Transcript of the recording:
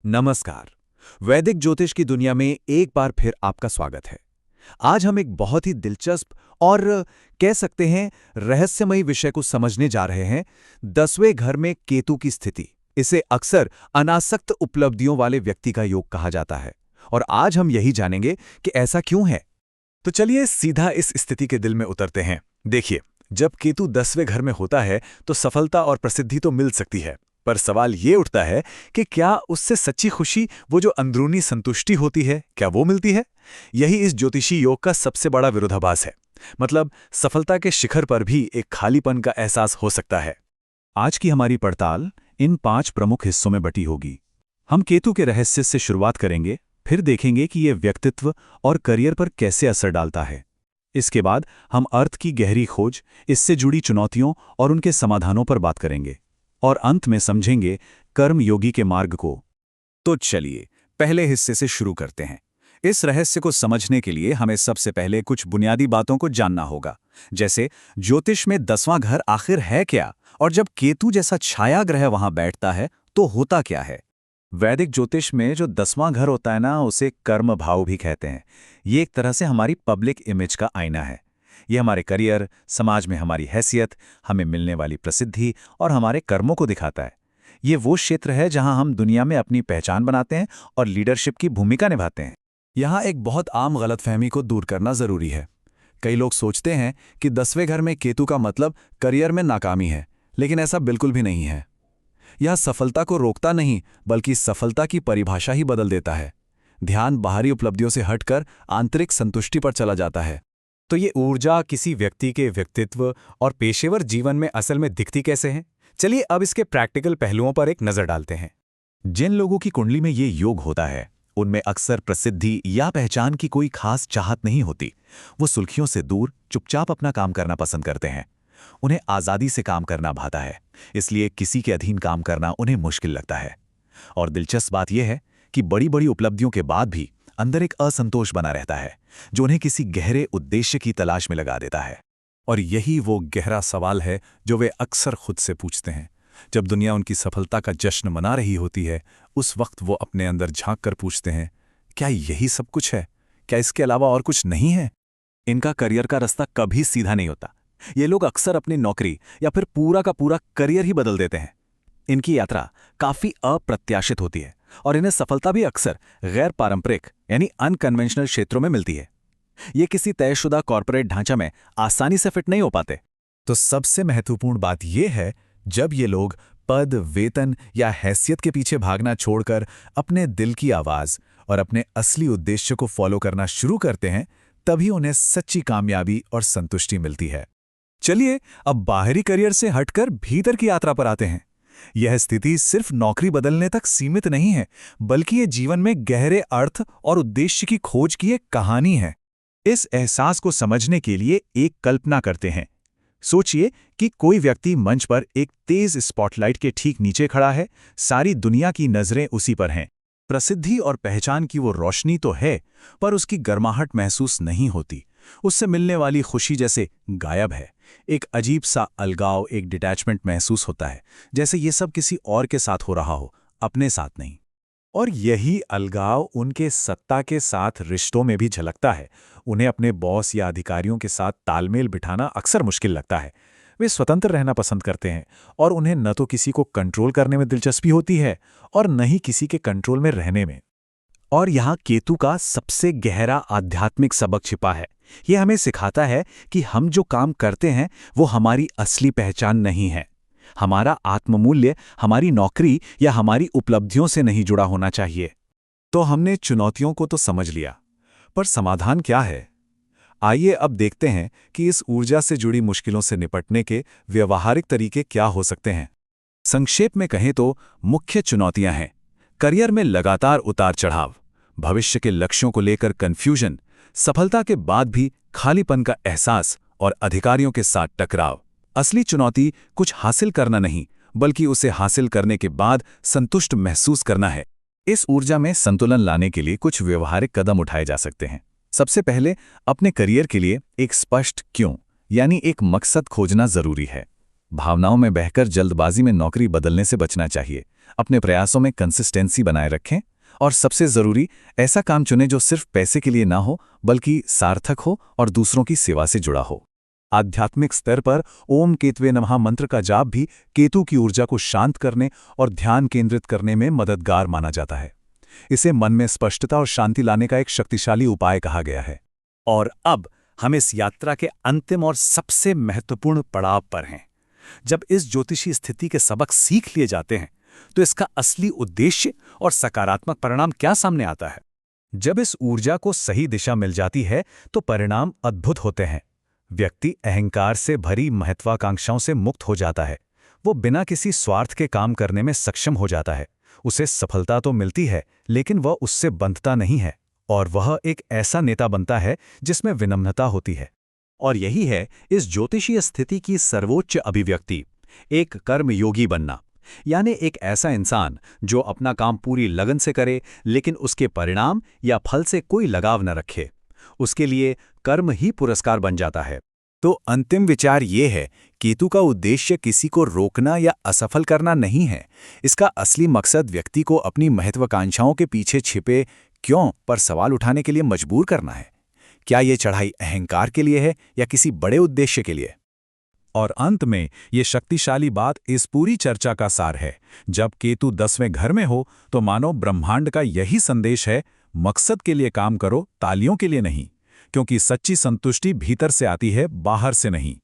नमस्कार। वैदिक ज्योतिष की दुनिया में एक बार फिर आपका स्वागत है। आज हम एक बहुत ही दिलचस्प और कह सकते हैं रहस्यमयी विषय को समझने जा रहे हैं। 10वें घर में केतु की स्थिति। इसे अक्सर अनासक्त उपलब्धियों वाले व्यक्ति का योग कहा जाता है और आज हम यही जानेंगे कि ऐसा क्यों है। तो चलिए सीधा इस स्थिति के दिल में उतरते हैं। देखिए, जब केतु 10वें घर में होता है तो सफलता और प्रसिद्धि तो मिल सकती है, पर सवाल ये उठता है कि क्या उससे सच्ची खुशी, वो जो अंदरूनी संतुष्टि होती है, क्या वो मिलती है? यही इस ज्योतिषी योग का सबसे बड़ा विरोधाभास है। मतलब सफलता के शिखर पर भी एक खालीपन का एहसास हो सकता है। आज की हमारी पड़ताल इन 5 प्रमुख हिस्सों में बटी होगी। हम केतु के रहस्य से शुरुआत करेंगे, फिर देखेंगे कि ये व्यक्तित्व और करियर पर कैसे असर डालता है। इसके बाद हम अर्थ की गहरी खोज, इससे जुड़ी चुनौतियों और उनके समाधानों पर बात करेंगे और अंत में समझेंगे कर्म योगी के मार्ग को। तो चलिए पहले हिस्से से शुरू करते हैं। इस रहस्य को समझने के लिए हमें सबसे पहले कुछ बुनियादी बातों को जानना होगा, जैसे ज्योतिष में 10वां घर आखिर है क्या, और जब केतु जैसा छाया ग्रह वहां बैठता है तो होता क्या है। वैदिक ज्योतिष में जो 10वां घर होता है ना, उसे कर्म भाव भी कहते हैं। ये एक तरह से हमारी पब्लिक इमेज का आईना है। ये हमारे करियर, समाज में हमारी हैसियत, हमें मिलने वाली प्रसिद्धि और हमारे कर्मों को दिखाता है। ये वो क्षेत्र है जहां हम दुनिया में अपनी पहचान बनाते हैं और लीडरशिप की भूमिका निभाते हैं। यहाँ एक बहुत आम गलतफहमी को दूर करना जरूरी है। कई लोग सोचते हैं कि 10वें घर में केतु का मतलब करियर में नाकामी है, लेकिन ऐसा बिल्कुल भी नहीं है। यह सफलता को रोकता नहीं, बल्कि सफलता की परिभाषा ही बदल देता है। ध्यान बाहरी उपलब्धियों से हटकर आंतरिक संतुष्टि पर चला जाता है। तो ये ऊर्जा किसी व्यक्ति के व्यक्तित्व और पेशेवर जीवन में असल में दिखती कैसे है? चलिए अब इसके प्रैक्टिकल पहलुओं पर एक नजर डालते हैं। जिन लोगों की कुंडली में ये योग होता है, उनमें अक्सर प्रसिद्धि या पहचान की कोई खास चाहत नहीं होती। वो सुर्खियों से दूर चुपचाप अपना काम करना पसंद करते हैं। उन्हें आज़ादी से काम करना भाता है, इसलिए किसी के अधीन काम करना उन्हें मुश्किल लगता है। और दिलचस्प बात यह है कि बड़ी बड़ी उपलब्धियों के बाद भी अंदर एक असंतोष बना रहता है, जो उन्हें किसी गहरे उद्देश्य की तलाश में लगा देता है। और यही वो गहरा सवाल है जो वे अक्सर खुद से पूछते हैं। जब दुनिया उनकी सफलता का जश्न मना रही होती है, उस वक्त वो अपने अंदर झांक कर पूछते हैं, क्या यही सब कुछ है? क्या इसके अलावा और कुछ नहीं है? इनका करियर का रास्ता कभी सीधा नहीं होता। ये लोग अक्सर अपनी नौकरी या फिर पूरा का पूरा करियर ही बदल देते हैं। इनकी यात्रा काफी अप्रत्याशित होती है और इन्हें सफलता भी अक्सर गैर पारंपरिक यानी अनकन्वेंशनल क्षेत्रों में मिलती है। ये किसी तयशुदा कॉर्पोरेट ढांचा में आसानी से फिट नहीं हो पाते। तो सबसे महत्वपूर्ण बात यह है, जब ये लोग पद, वेतन या हैसियत के पीछे भागना छोड़कर अपने दिल की आवाज और अपने असली उद्देश्य को फॉलो करना शुरू करते हैं, तभी उन्हें सच्ची कामयाबी और संतुष्टि मिलती है। चलिए अब बाहरी करियर से हटकर भीतर की यात्रा पर आते हैं। यह स्थिति सिर्फ नौकरी बदलने तक सीमित नहीं है, बल्कि ये जीवन में गहरे अर्थ और उद्देश्य की खोज की एक कहानी है। इस एहसास को समझने के लिए एक कल्पना करते हैं। सोचिए कि कोई व्यक्ति मंच पर एक तेज स्पॉटलाइट के ठीक नीचे खड़ा है। सारी दुनिया की नजरें उसी पर हैं। प्रसिद्धि और पहचान की वो रोशनी तो है, पर उसकी गर्माहट महसूस नहीं होती। उससे मिलने वाली खुशी जैसे गायब है। एक अजीब सा अलगाव, एक डिटैचमेंट महसूस होता है, जैसे ये सब किसी और के साथ हो रहा हो, अपने साथ नहीं। और यही अलगाव उनके सत्ता के साथ रिश्तों में भी झलकता है। उन्हें अपने बॉस या अधिकारियों के साथ तालमेल बिठाना अक्सर मुश्किल लगता है। वे स्वतंत्र रहना पसंद करते हैं और उन्हें न तो किसी को कंट्रोल करने में दिलचस्पी होती है और न ही किसी के कंट्रोल में रहने में। और यहाँ केतु का सबसे गहरा आध्यात्मिक सबक छिपा है। ये हमें सिखाता है कि हम जो काम करते हैं वो हमारी असली पहचान नहीं है। हमारा आत्ममूल्य हमारी नौकरी या हमारी उपलब्धियों से नहीं जुड़ा होना चाहिए। तो हमने चुनौतियों को तो समझ लिया, पर समाधान क्या है? आइए अब देखते हैं कि इस ऊर्जा से जुड़ी मुश्किलों से निपटने के व्यवहारिक तरीके क्या हो सकते हैं। संक्षेप में कहें तो मुख्य चुनौतियां हैं: करियर में लगातार उतार चढ़ाव, भविष्य के लक्ष्यों को लेकर कन्फ्यूजन, सफलता के बाद भी खालीपन का एहसास और अधिकारियों के साथ टकराव। असली चुनौती कुछ हासिल करना नहीं, बल्कि उसे हासिल करने के बाद संतुष्ट महसूस करना है। इस ऊर्जा में संतुलन लाने के लिए कुछ व्यवहारिक कदम उठाए जा सकते हैं। सबसे पहले अपने करियर के लिए एक स्पष्ट क्यों यानी एक मकसद खोजना जरूरी है। भावनाओं में बहकर जल्दबाजी में नौकरी बदलने से बचना चाहिए। अपने प्रयासों में कंसिस्टेंसी बनाए रखें और सबसे ज़रूरी, ऐसा काम चुनें जो सिर्फ पैसे के लिए ना हो बल्कि सार्थक हो और दूसरों की सेवा से जुड़ा हो। आध्यात्मिक स्तर पर ओम केतवे नमः मंत्र का जाप भी केतु की ऊर्जा को शांत करने और ध्यान केंद्रित करने में मददगार माना जाता है। इसे मन में स्पष्टता और शांति लाने का एक शक्तिशाली उपाय कहा गया है। और अब हम इस यात्रा के अंतिम और सबसे महत्वपूर्ण पड़ाव पर हैं। जब इस ज्योतिषी स्थिति के सबक सीख लिए जाते हैं तो इसका असली उद्देश्य और सकारात्मक परिणाम क्या सामने आता है। जब इस ऊर्जा को सही दिशा मिल जाती है तो परिणाम अद्भुत होते हैं। व्यक्ति अहंकार से भरी महत्वाकांक्षाओं से मुक्त हो जाता है। वो बिना किसी स्वार्थ के काम करने में सक्षम हो जाता है। उसे सफलता तो मिलती है लेकिन वह उससे बंधता नहीं है और वह एक ऐसा नेता बनता है जिसमें विनम्रता होती है। और यही है इस ज्योतिषीय स्थिति की सर्वोच्च अभिव्यक्ति, एक कर्मयोगी बनना। यानी एक ऐसा इंसान जो अपना काम पूरी लगन से करे लेकिन उसके परिणाम या फल से कोई लगाव न रखे। उसके लिए कर्म ही पुरस्कार बन जाता है। तो अंतिम विचार ये है, केतु का उद्देश्य किसी को रोकना या असफल करना नहीं है। इसका असली मकसद व्यक्ति को अपनी महत्वाकांक्षाओं के पीछे छिपे क्यों पर सवाल उठाने के लिए मजबूर करना है। क्या ये चढ़ाई अहंकार के लिए है या किसी बड़े उद्देश्य के लिए? और अंत में ये शक्तिशाली बात इस पूरी चर्चा का सार है। जब केतु 10वें घर में हो तो मानो ब्रह्मांड का यही संदेश है, मकसद के लिए काम करो, तालियों के लिए नहीं। क्योंकि सच्ची संतुष्टि भीतर से आती है, बाहर से नहीं।